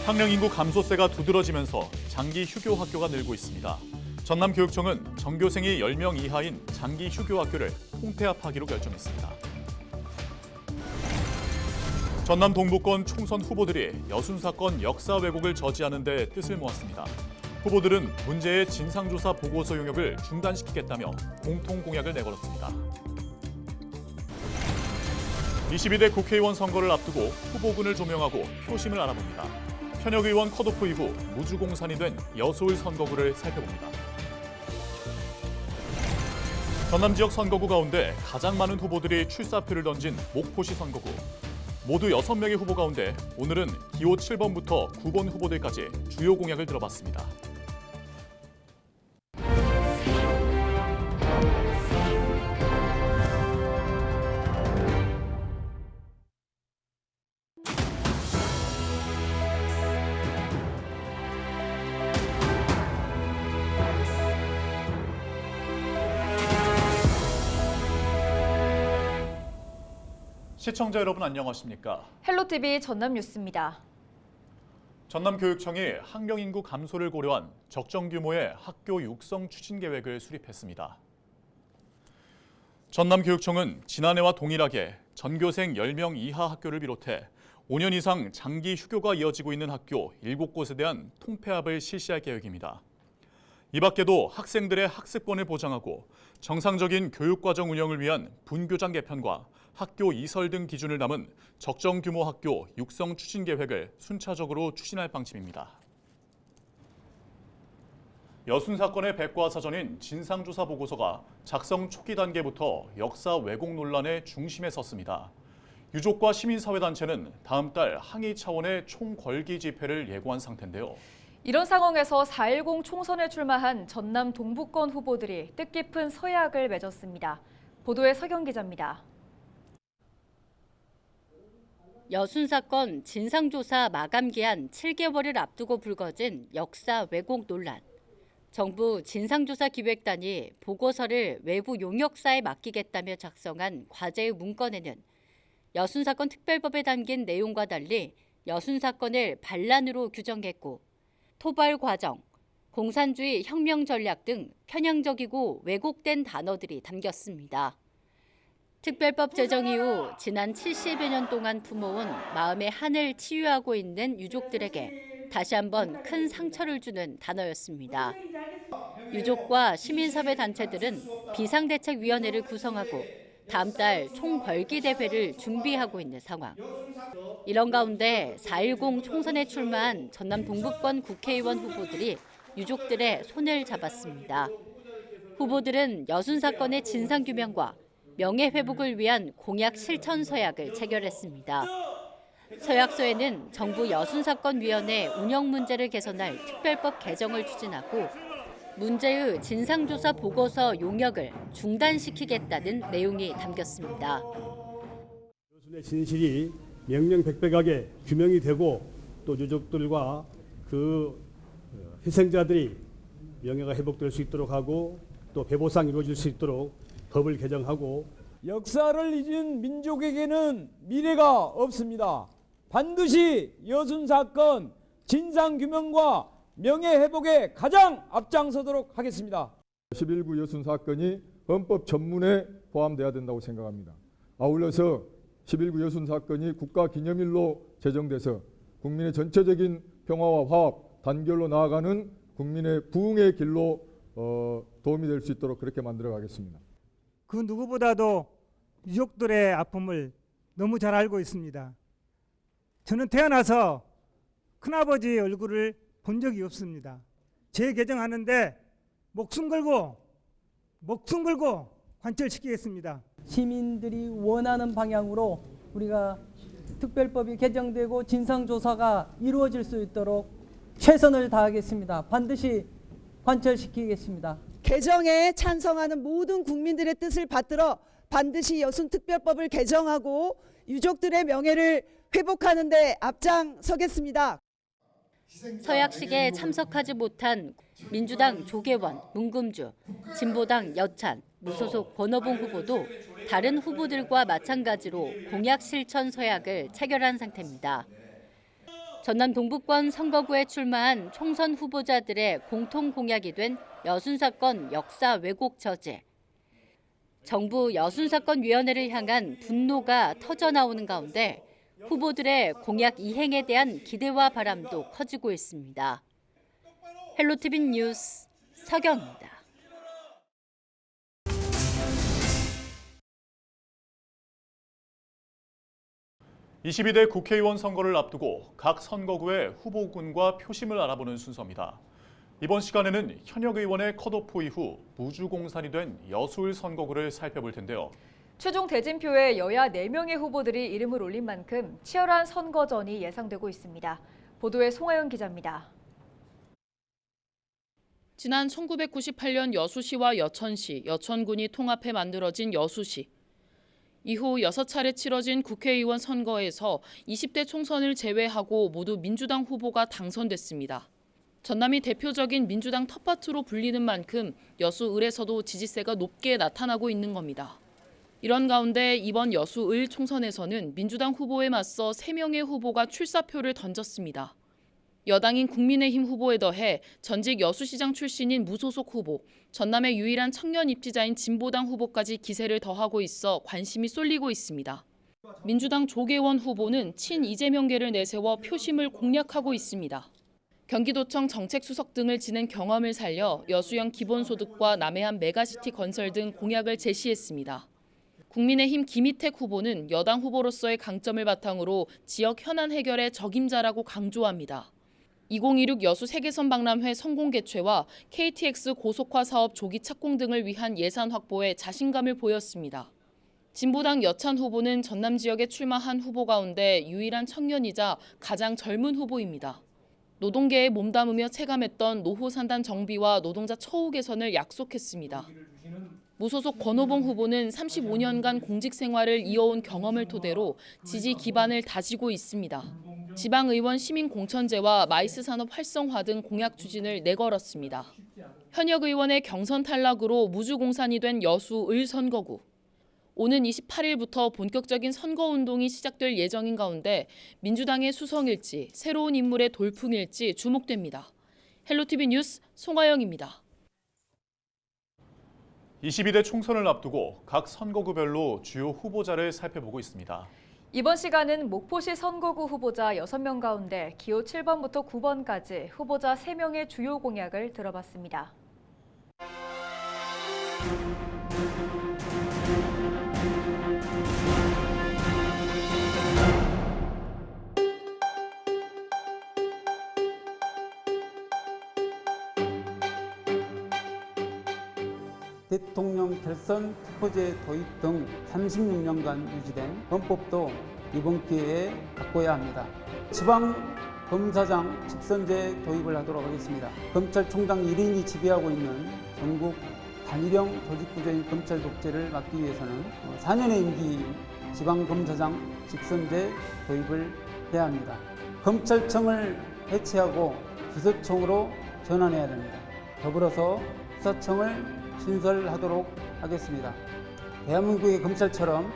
학령 인구 감소세가 두드러지면서 장기 휴교 학교가 늘고 있습니다. 전남교육청은 전교생이 10명 이하인 장기 휴교 학교를 통폐합하기로 결정했습니다. 전남 동부권 총선 후보들이 여순 사건 역사 왜곡을 저지하는 데 뜻을 모았습니다. 후보들은 문제의 진상조사 보고서 용역을 중단시키겠다며 공통 공약을 내걸었습니다. 22대 국회의원 선거를 앞두고 후보군을 조명하고 표심을 알아봅니다. 현역 의원 컷오프 이후 무주공산이 된 여서울 선거구를 살펴봅니다. 전남 지역 선거구 가운데 가장 많은 후보들이 출사표를 던진 목포시 선거구. 모두 6명의 후보 가운데 오늘은 기호 7번부터 9번 후보들까지 주요 공약을 들어봤습니다. 시청자 여러분 안녕하십니까? 헬로티비 전남 뉴스입니다. 전남교육청이 학령 인구 감소를 고려한 적정 규모의 학교 육성 추진 계획을 수립했습니다. 전남교육청은 지난해와 동일하게 전교생 10명 이하 학교를 비롯해 5년 이상 장기 휴교가 이어지고 있는 학교 7곳에 대한 통폐합을 실시할 계획입니다. 이 밖에도 학생들의 학습권을 보장하고 정상적인 교육과정 운영을 위한 분교장 개편과 학교 이설 등 기준을 담은 적정 규모 학교 육성 추진 계획을 순차적으로 추진할 방침입니다. 여순 사건의 백과사전인 진상조사 보고서가 작성 초기 단계부터 역사 왜곡 논란의 중심에 섰습니다. 유족과 시민사회단체는 다음 달 항의 차원의 총궐기 집회를 예고한 상태인데요. 이런 상황에서 4.10 총선에 출마한 전남 동부권 후보들이 뜻깊은 서약을 맺었습니다. 보도에 서경 기자입니다. 여순 사건 진상조사 마감 기한 7개월을 앞두고 불거진 역사 왜곡 논란. 정부 진상조사기획단이 보고서를 외부 용역사에 맡기겠다며 작성한 과제의 문건에는 여순 사건 특별법에 담긴 내용과 달리 여순 사건을 반란으로 규정했고 토벌 과정, 공산주의 혁명 전략 등 편향적이고 왜곡된 단어들이 담겼습니다. 특별법 제정 이후 지난 70여 년 동안 품어온 마음의 한을 치유하고 있는 유족들에게 다시 한번 큰 상처를 주는 단어였습니다. 유족과 시민사회 단체들은 비상대책위원회를 구성하고 다음 달 총궐기 대회를 준비하고 있는 상황. 이런 가운데 4.10 총선에 출마한 전남 동부권 국회의원 후보들이 유족들의 손을 잡았습니다. 후보들은 여순 사건의 진상규명과 명예회복을 위한 공약 실천 서약을 체결했습니다. 서약서에는 정부 여순사건위원회 운영 문제를 개선할 특별법 개정을 추진하고 문제의 진상조사 보고서 용역을 중단시키겠다는 내용이 담겼습니다. 여순의 진실이 명명백백하게 규명이 되고 또 유족들과 그 희생자들이 명예가 회복될 수 있도록 하고 또 배보상이 이루어질 수 있도록 법을 개정하고 역사를 잊은 민족에게는 미래가 없습니다. 반드시 여순 사건 진상규명과 명예회복에 가장 앞장서도록 하겠습니다. 11구 여순 사건이 헌법 전문에 포함돼야 된다고 생각합니다. 아울러서 11구 여순 사건이 국가기념일로 제정돼서 국민의 전체적인 평화와 화합, 단결로 나아가는 국민의 부흥의 길로 도움이 될 수 있도록 그렇게 만들어 가겠습니다. 그 누구보다도 유족들의 아픔을 너무 잘 알고 있습니다. 저는 태어나서 큰아버지 얼굴을 본 적이 없습니다. 재개정하는데 목숨 걸고 관철시키겠습니다. 시민들이 원하는 방향으로 우리가 특별법이 개정되고 진상조사가 이루어질 수 있도록 최선을 다하겠습니다. 반드시 관철시키겠습니다. 개정에 찬성하는 모든 국민들의 뜻을 받들어 반드시 여순특별법을 개정하고 유족들의 명예를 회복하는 데 앞장서겠습니다. 서약식에 참석하지 못한 민주당 조계원, 문금주, 진보당 여찬, 무소속 권오봉 후보도 다른 후보들과 마찬가지로 공약 실천 서약을 체결한 상태입니다. 전남 동북권 선거구에 출마한 총선 후보자들의 공통 공약이 된 여순사건 역사 왜곡 저지. 정부 여순사건위원회를 향한 분노가 터져나오는 가운데 후보들의 공약 이행에 대한 기대와 바람도 커지고 있습니다. 헬로티비 뉴스 서경입니다. 22대 국회의원 선거를 앞두고 각 선거구의 후보군과 표심을 알아보는 순서입니다. 이번 시간에는 현역 의원의 컷오프 이후 무주공산이 된 여수을 선거구를 살펴볼 텐데요. 최종 대진표에 여야 4명의 후보들이 이름을 올린 만큼 치열한 선거전이 예상되고 있습니다. 보도에 송하연 기자입니다. 지난 1998년 여수시와 여천시, 여천군이 통합해 만들어진 여수시. 이후 6차례 치러진 국회의원 선거에서 20대 총선을 제외하고 모두 민주당 후보가 당선됐습니다. 전남이 대표적인 민주당 텃밭으로 불리는 만큼 여수을에서도 지지세가 높게 나타나고 있는 겁니다. 이런 가운데 이번 여수을 총선에서는 민주당 후보에 맞서 3명의 후보가 출사표를 던졌습니다. 여당인 국민의힘 후보에 더해 전직 여수시장 출신인 무소속 후보, 전남의 유일한 청년 입지자인 진보당 후보까지 기세를 더하고 있어 관심이 쏠리고 있습니다. 민주당 조계원 후보는 친 이재명계를 내세워 표심을 공략하고 있습니다. 경기도청 정책수석 등을 지낸 경험을 살려 여수형 기본소득과 남해안 메가시티 건설 등 공약을 제시했습니다. 국민의힘 김희택 후보는 여당 후보로서의 강점을 바탕으로 지역 현안 해결의 적임자라고 강조합니다. 2026 여수 세계선 박람회 성공 개최와 KTX 고속화 사업 조기 착공 등을 위한 예산 확보에 자신감을 보였습니다. 진보당 여찬 후보는 전남 지역에 출마한 후보 가운데 유일한 청년이자 가장 젊은 후보입니다. 노동계에 몸담으며 체감했던 노후 산단 정비와 노동자 처우 개선을 약속했습니다. 무소속 권오봉 후보는 35년간 공직 생활을 이어온 경험을 토대로 지지 기반을 다지고 있습니다. 지방의원 시민공천제와 마이스 산업 활성화 등 공약 추진을 내걸었습니다. 현역 의원의 경선 탈락으로 무주공산이 된 여수을 선거구. 오는 28일부터 본격적인 선거운동이 시작될 예정인 가운데 민주당의 수성일지, 새로운 인물의 돌풍일지 주목됩니다. 헬로티비 뉴스 송하영입니다. 22대 총선을 앞두고 각 선거구별로 주요 후보자를 살펴보고 있습니다. 이번 시간은 목포시 선거구 후보자 6명 가운데 기호 7번부터 9번까지 후보자 3명의 주요 공약을 들어봤습니다. 대통령 결선 투표제 도입 등 36년간 유지된 헌법도 이번 기회에 바꿔야 합니다. 지방검사장 직선제 도입을 하도록 하겠습니다. 검찰총장 1인이 지배하고 있는 전국 단일형 조직구조인 검찰 독재를 막기 위해서는 4년의 임기 지방검사장 직선제 도입을 해야 합니다. 검찰청을 해체하고 기소청으로 전환해야 됩니다. 더불어서 수사청을 신설하도록 하겠습니다. 대한민국의 검찰처럼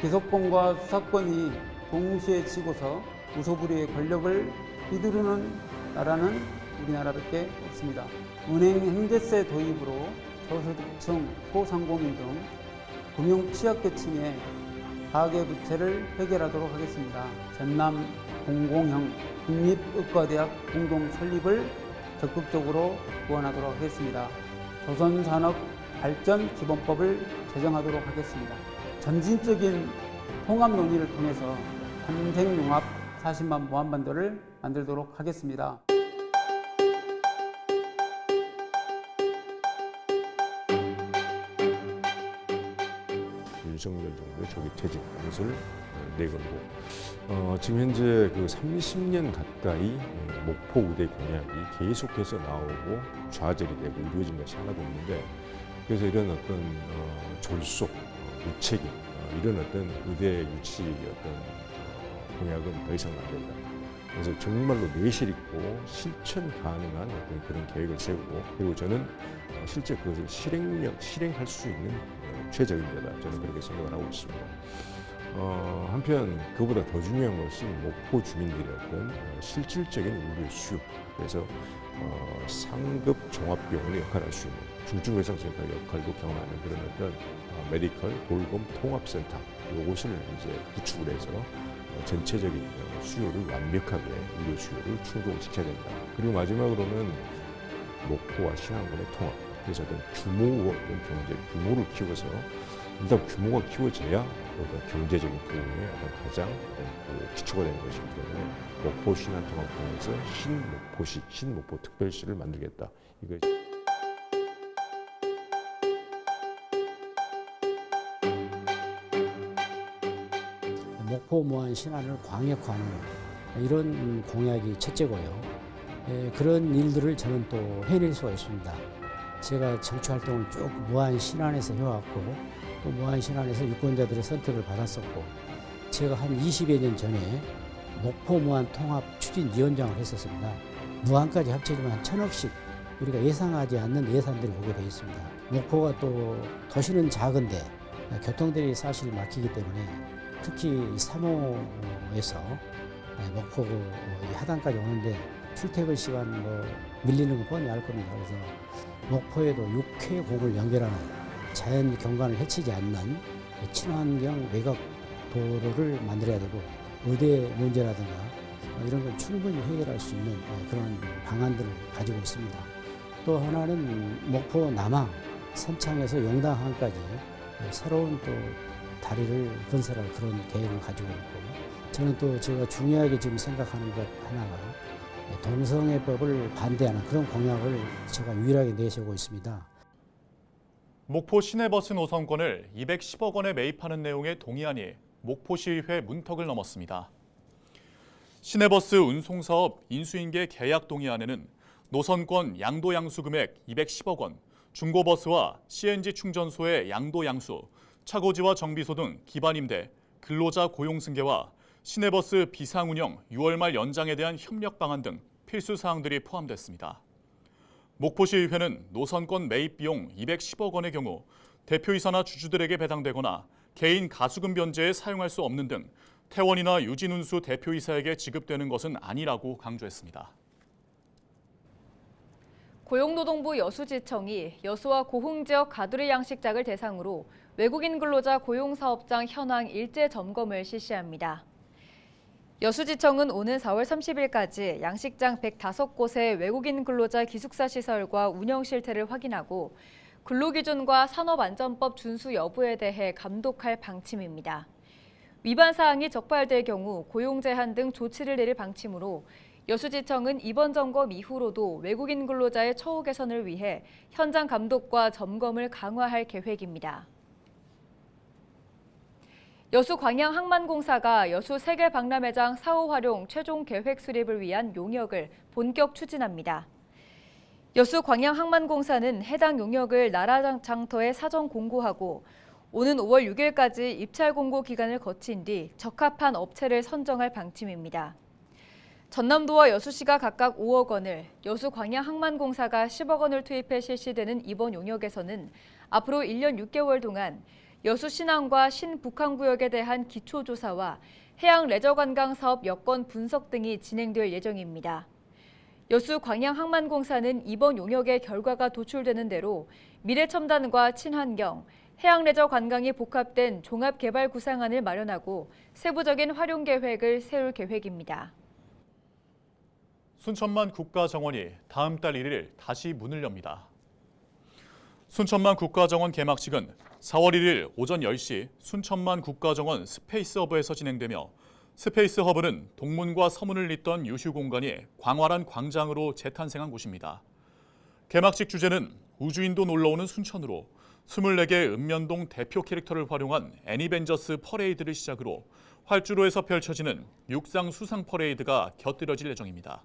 기소권과 수사권이 동시에 쥐고서 무소불위의 권력을 휘두르는 나라는 우리나라밖에 없습니다. 은행 행제세 도입으로 저소득층, 소상공인 등 금융 취약계층의 가계부채를 해결하도록 하겠습니다. 전남 공공형 국립의과대학 공동 설립을 적극적으로 구원하도록 하겠습니다. 조선산업발전기본법을 제정하도록 하겠습니다. 점진적인 통합 논의를 통해서 탄생융합 40만 무한반도를 만들도록 하겠습니다. 윤석열 정부의 조기 퇴진 것을 내걸고 지금 현재 그 30년 가까이 목포 의대 공약이 계속해서 나오고 좌절이 되고 이루어진 것이 하나도 없는데, 그래서 이런 어떤 졸속, 무책임 이런 어떤 의대 유치 어떤 공약은 더 이상 안 된다. 그래서 정말로 내실 있고 실천 가능한 어떤 그런 계획을 세우고, 그리고 저는 실제 그것을 실행할 수 있는 최적임자다, 저는 그렇게 생각을 하고 있습니다. 한편 그보다 더 중요한 것이 목포 주민들의 어떤 실질적인 의료 수요, 그래서 상급 종합병원의 역할을 할 수 있는 중증외상센터 역할도 경험하는 그런 어떤 메디컬 돌봄 통합센터, 이것을 이제 구축을 해서 전체적인 수요를 완벽하게, 의료 수요를 충족시켜야 된다. 그리고 마지막으로는 목포와 신안군의 통합, 그래서 어떤 경제 규모를 키워서, 일단 규모가 키워져야 어떤 경제적인 부분에 어떤 가장 기초가 되는 것이기 때문에 목포 신안 통합을 통해서 신목포시, 신목포 특별시를 만들겠다. 이거. 목포 무한 신안을 광역화하는 이런 공약이 첫째고요. 그런 일들을 저는 또 해낼 수가 있습니다. 제가 정치 활동을 쭉 무한 신안에서 해왔고, 또 무한 신안에서 유권자들의 선택을 받았었고, 제가 한 20여 년 전에 목포 무한 통합 추진위원장을 했었습니다. 무한까지 합쳐지면 한 1,000억씩 우리가 예상하지 않는 예산들이 오게 되어 있습니다. 목포가 또 도시는 작은데 교통들이 사실 막히기 때문에 특히 3호에서 목포 하단까지 오는데 출퇴근 시간 밀리는 거 뻔히 알 겁니다. 그래서 목포에도 6회곡을 연결하는 자연 경관을 해치지 않는 친환경 외곽 도로를 만들어야 되고, 의대 문제라든가 이런 걸 충분히 해결할 수 있는 그런 방안들을 가지고 있습니다. 또 하나는 목포 남항 선창에서 용당항까지 새로운 또 다리를 건설할 그런 계획을 가지고 있고, 저는 또 제가 중요하게 지금 생각하는 것 하나가 동성애법을 반대하는 그런 공약을 제가 유일하게 내세우고 있습니다. 목포 시내버스 노선권을 210억 원에 매입하는 내용의 동의안이 목포시의회 문턱을 넘었습니다. 시내버스 운송사업 인수인계 계약 동의안에는 노선권 양도 양수 금액 210억 원, 중고버스와 CNG 충전소의 양도 양수, 차고지와 정비소 등 기반 임대, 근로자 고용 승계와 시내버스 비상운영 6월 말 연장에 대한 협력 방안 등 필수 사항들이 포함됐습니다. 목포시의회는 노선권 매입 비용 210억 원의 경우 대표이사나 주주들에게 배당되거나 개인 가수금 변제에 사용할 수 없는 등 태원이나 유진운수 대표이사에게 지급되는 것은 아니라고 강조했습니다. 고용노동부 여수지청이 여수와 고흥 지역 가두리 양식장을 대상으로 외국인 근로자 고용사업장 현황 일제 점검을 실시합니다. 여수지청은 오는 4월 30일까지 양식장 105곳의 외국인 근로자 기숙사 시설과 운영 실태를 확인하고 근로기준과 산업안전법 준수 여부에 대해 감독할 방침입니다. 위반 사항이 적발될 경우 고용 제한 등 조치를 내릴 방침으로 여수지청은 이번 점검 이후로도 외국인 근로자의 처우 개선을 위해 현장 감독과 점검을 강화할 계획입니다. 여수 광양항만공사가 여수 세계 박람회장 사후 활용 최종 계획 수립을 위한 용역을 본격 추진합니다. 여수 광양항만공사는 해당 용역을 나라장터에 사전 공고하고 오는 5월 6일까지 입찰 공고 기간을 거친 뒤 적합한 업체를 선정할 방침입니다. 전남도와 여수시가 각각 5억 원을, 여수 광양항만공사가 10억 원을 투입해 실시되는 이번 용역에서는 앞으로 1년 6개월 동안 여수 신안과 신북한구역에 대한 기초조사와 해양 레저관광 사업 여건 분석 등이 진행될 예정입니다. 여수 광양항만공사는 이번 용역의 결과가 도출되는 대로 미래첨단과 친환경, 해양 레저 관광이 복합된 종합개발 구상안을 마련하고 세부적인 활용 계획을 세울 계획입니다. 순천만 국가정원이 다음 달 1일 다시 문을 엽니다. 순천만 국가정원 개막식은 4월 1일 오전 10시 순천만 국가정원 스페이스허브에서 진행되며 스페이스허브는 동문과 서문을 잇던 유휴 공간이 광활한 광장으로 재탄생한 곳입니다. 개막식 주제는 우주인도 놀러오는 순천으로 24개 읍면동 대표 캐릭터를 활용한 애니벤저스 퍼레이드를 시작으로 활주로에서 펼쳐지는 육상 수상 퍼레이드가 곁들여질 예정입니다.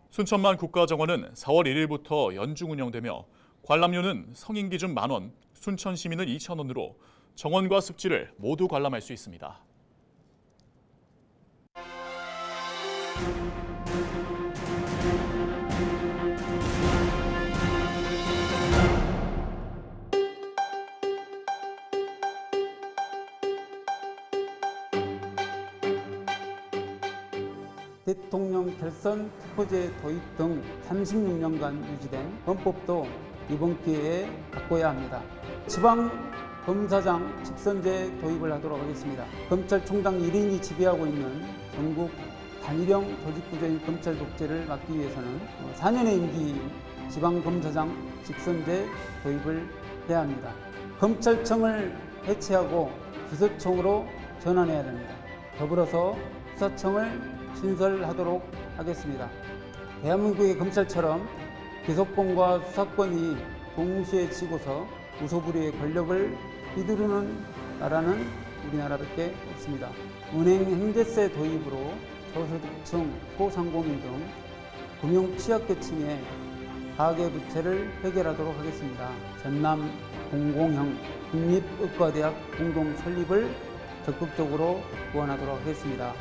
순천만 국가정원은 4월 1일부터 연중 운영되며 관람료는 성인 기준 10,000원, 순천 시민은 2,000원으로 정원과 습지를 모두 관람할 수 있습니다. 대통령 결선 투표제 도입 등 36년간 유지된 헌법도 이번 기회에 바꿔야 합니다. 지방검사장 직선제 도입을 하도록 하겠습니다. 검찰총장 1인이 지배하고 있는 전국 단일형 조직구조인 검찰 독재를 막기 위해서는 4년의 임기 지방검사장 직선제 도입을 해야 합니다. 검찰청을 해체하고 기소청으로 전환해야 됩니다. 더불어서 수사청을 신설하도록 하겠습니다. 대한민국의 검찰처럼 기소권과 수사권이 동시에 쥐고서 무소불위의 권력을 휘두르는 나라는 우리나라밖에 없습니다. 은행 행제세 도입으로 저소득층, 소상공인 등 금융 취약계층의 가계부채를 해결하도록 하겠습니다. 전남 공공형 국립의과대학 공동 설립을 적극적으로 후원하도록 하겠습니다.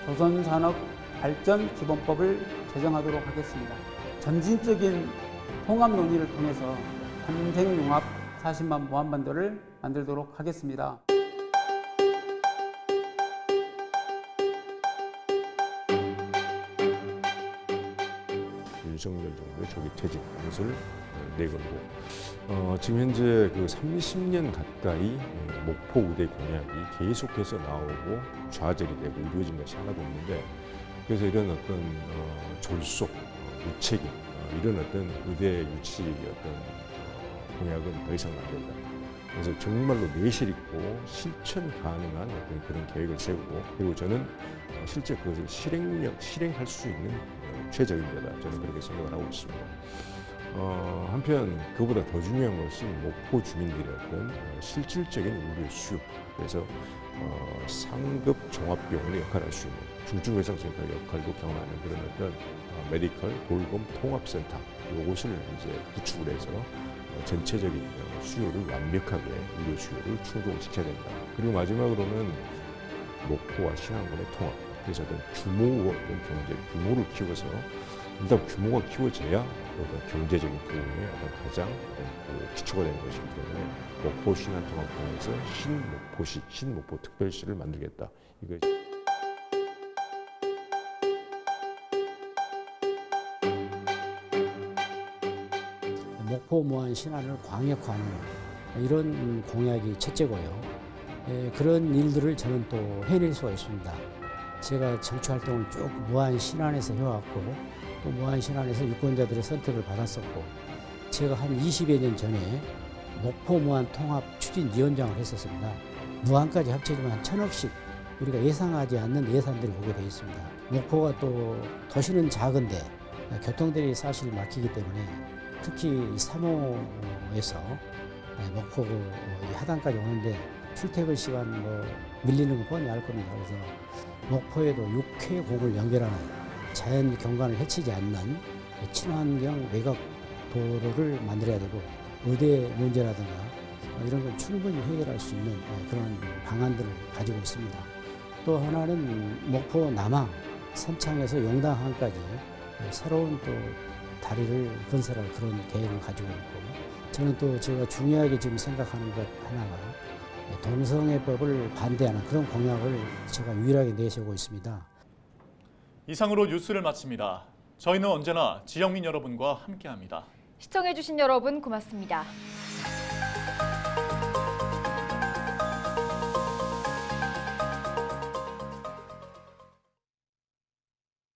조선산업발전기본법을 제정하도록 하겠습니다. 점진적인 통합 논의를 통해서 환생융합 40만 무한반도를 만들도록 하겠습니다. 윤석열 정부의 조기 퇴진 이것을 내걸고 지금 현재 그 30년 가까이 목포 의대 공약이 계속해서 나오고 좌절이 되고 이루어진 것이 하나도 없는데 그래서 이런 어떤 졸속, 무책임 이런 어떤 의대 유치 어떤 공약은 더 이상 안 된다. 그래서 정말로 내실 있고 실천 가능한 어떤 그런 계획을 세우고 그리고 저는 실제 그것을 실행할 수 있는 최적임자다. 저는 그렇게 생각을 하고 있습니다. 한편 그보다 더 중요한 것이 목포 주민들의 어떤 실질적인 의료 수요. 그래서 상급 종합병원의 역할을 할 수 있는 중증외상센터 역할도 경험하는 그런 어떤 메디컬 돌봄 통합센터 이것을 이제 구축을 해서 전체적인 수요를 완벽하게 의료 수요를 충족시켜야 된다. 그리고 마지막으로는 목포와 신안군의 통합. 그래서 어떤 어떤 경제 규모를 키워서 일단 규모가 키워져야 어떤 경제적인 부분에 어떤 가장 기초가 되는 것이기 때문에 목포 신안 통합 통해서 신목포시, 신목포 특별시를 만들겠다. 이거. 목포 무한 신안을 광역화하는 이런 공약이 첫째고요. 그런 일들을 저는 또 해낼 수가 있습니다. 제가 정치 활동을 쭉 무한 신안에서 해왔고 또 무한 신안에서 유권자들의 선택을 받았었고 제가 한 20여 년 전에 목포 무한 통합 추진위원장을 했었습니다. 무한까지 합쳐지면 한 1,000억씩 우리가 예상하지 않는 예산들이 오게 되어 있습니다. 목포가 또 도시는 작은데 교통들이 사실 막히기 때문에 특히 3호에서 목포 하단까지 오는데 출퇴근 시간 밀리는 거 뻔히 알 겁니다. 그래서 목포에도 6회곡을 연결하는 자연 경관을 해치지 않는 친환경 외곽 도로를 만들어야 되고 의대 문제라든가 이런 걸 충분히 해결할 수 있는 그런 방안들을 가지고 있습니다. 또 하나는 목포 남항 선창에서 용당항까지 새로운 또 다리를 건설할 그런 계획을 가지고 있고 저는 또 제가 중요하게 지금 생각하는 것 하나가 동성애법을 반대하는 그런 공약을 제가 유일하게 내세우고 있습니다. 이상으로 뉴스를 마칩니다. 저희는 언제나 지역민 여러분과 함께합니다. 시청해주신 여러분 고맙습니다.